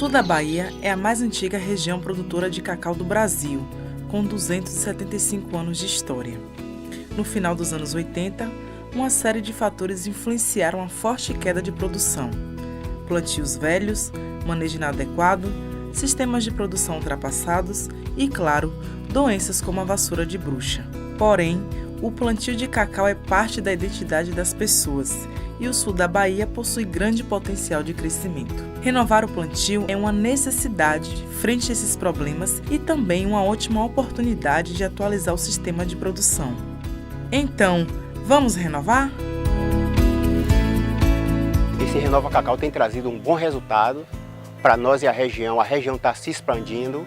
sul da Bahia é a mais antiga região produtora de cacau do Brasil, com 275 anos de história. No final dos anos 80, uma série de fatores influenciaram a forte queda de produção. Plantios velhos, manejo inadequado, sistemas de produção ultrapassados e, claro, doenças como a vassoura de bruxa. Porém, o plantio de cacau é parte da identidade das pessoas e o sul da Bahia possui grande potencial de crescimento. Renovar o plantio é uma necessidade frente a esses problemas e também uma ótima oportunidade de atualizar o sistema de produção. Então, vamos renovar? Esse Renova Cacau tem trazido um bom resultado para nós e a região está se expandindo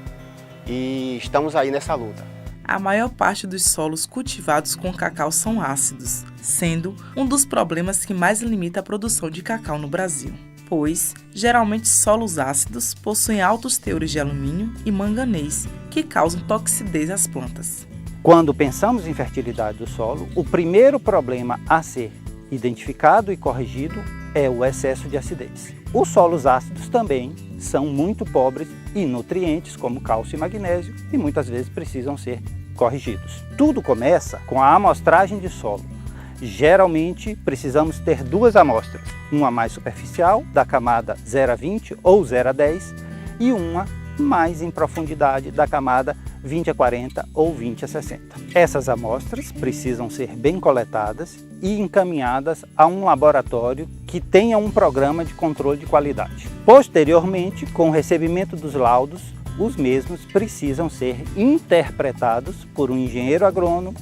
e estamos aí nessa luta. A maior parte dos solos cultivados com cacau são ácidos, sendo um dos problemas que mais limita a produção de cacau no Brasil, pois, geralmente, solos ácidos possuem altos teores de alumínio e manganês, que causam toxidez às plantas. Quando pensamos em fertilidade do solo, o primeiro problema a ser identificado e corrigido é o excesso de acidez. Os solos ácidos também são muito pobres em nutrientes como cálcio e magnésio e muitas vezes precisam ser corrigidos. Tudo começa com a amostragem de solo. Geralmente precisamos ter duas amostras, uma mais superficial, da camada 0 a 20 ou 0 a 10, e uma mais em profundidade, da camada 20 a 40 ou 20 a 60. Essas amostras precisam ser bem coletadas e encaminhadas a um laboratório que tenha um programa de controle de qualidade. Posteriormente, com o recebimento dos laudos, os mesmos precisam ser interpretados por um engenheiro agrônomo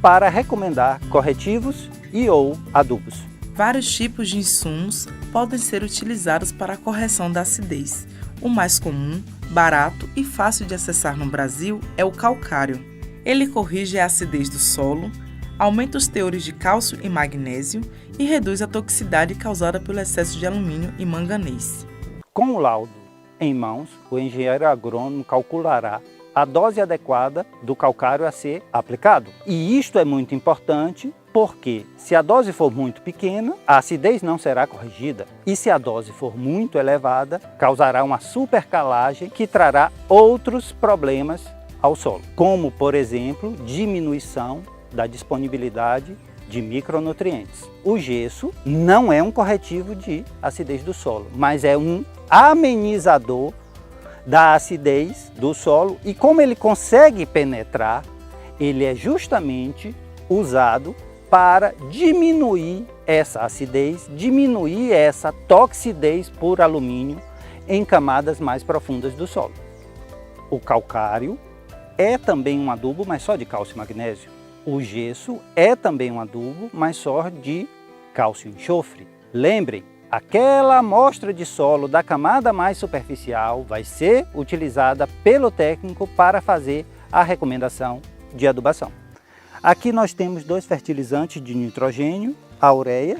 para recomendar corretivos e ou adubos. Vários tipos de insumos podem ser utilizados para a correção da acidez. O mais comum, barato e fácil de acessar no Brasil é o calcário. Ele corrige a acidez do solo, aumenta os teores de cálcio e magnésio e reduz a toxicidade causada pelo excesso de alumínio e manganês. Com o laudo em mãos, o engenheiro agrônomo calculará a dose adequada do calcário a ser aplicado. E isto é muito importante porque, se a dose for muito pequena, a acidez não será corrigida. E se a dose for muito elevada, causará uma supercalagem que trará outros problemas ao solo, como, por exemplo, diminuição da disponibilidade de micronutrientes. O gesso não é um corretivo de acidez do solo, mas é um amenizador da acidez do solo, e como ele consegue penetrar, ele é justamente usado para diminuir essa acidez, diminuir essa toxidez por alumínio em camadas mais profundas do solo. O calcário é também um adubo, mas só de cálcio e magnésio. O gesso é também um adubo, mas só de cálcio e enxofre. Lembrem, aquela amostra de solo da camada mais superficial vai ser utilizada pelo técnico para fazer a recomendação de adubação. Aqui nós temos dois fertilizantes de nitrogênio, a ureia,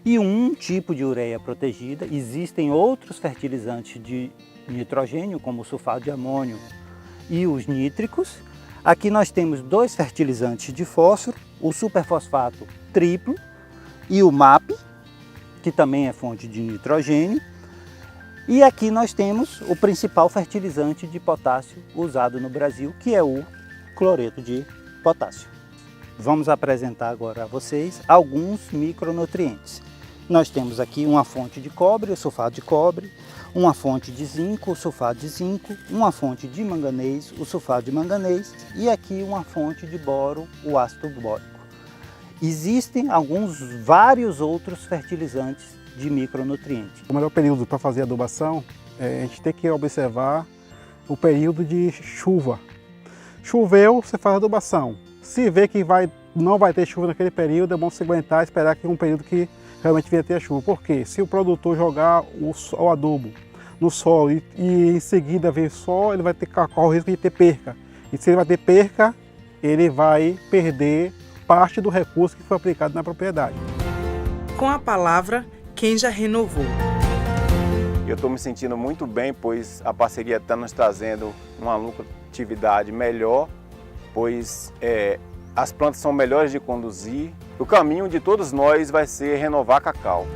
e um tipo de ureia protegida. Existem outros fertilizantes de nitrogênio, como o sulfato de amônio e os nítricos. Aqui nós temos dois fertilizantes de fósforo, o superfosfato triplo e o MAP, que também é fonte de nitrogênio. E aqui nós temos o principal fertilizante de potássio usado no Brasil, que é o cloreto de potássio. Vamos apresentar agora a vocês alguns micronutrientes. Nós temos aqui uma fonte de cobre, o sulfato de cobre, uma fonte de zinco, o sulfato de zinco, uma fonte de manganês, o sulfato de manganês, e aqui uma fonte de boro, o ácido bórico. Existem vários outros fertilizantes de micronutrientes. O melhor período para fazer adubação, a gente tem que observar o período de chuva. Choveu, você faz adubação. Se vê que não vai ter chuva naquele período, é bom se aguentar e esperar que um período que realmente venha ter chuva. Porque se o produtor jogar o adubo no solo e em seguida vir sol, ele vai correr o risco de ter perca. E se ele vai ter perca, ele vai perder parte do recurso que foi aplicado na propriedade. Com a palavra, quem já renovou. Eu estou me sentindo muito bem, pois a parceria está nos trazendo uma lucratividade melhor, pois as plantas são melhores de conduzir. O caminho de todos nós vai ser renovar cacau.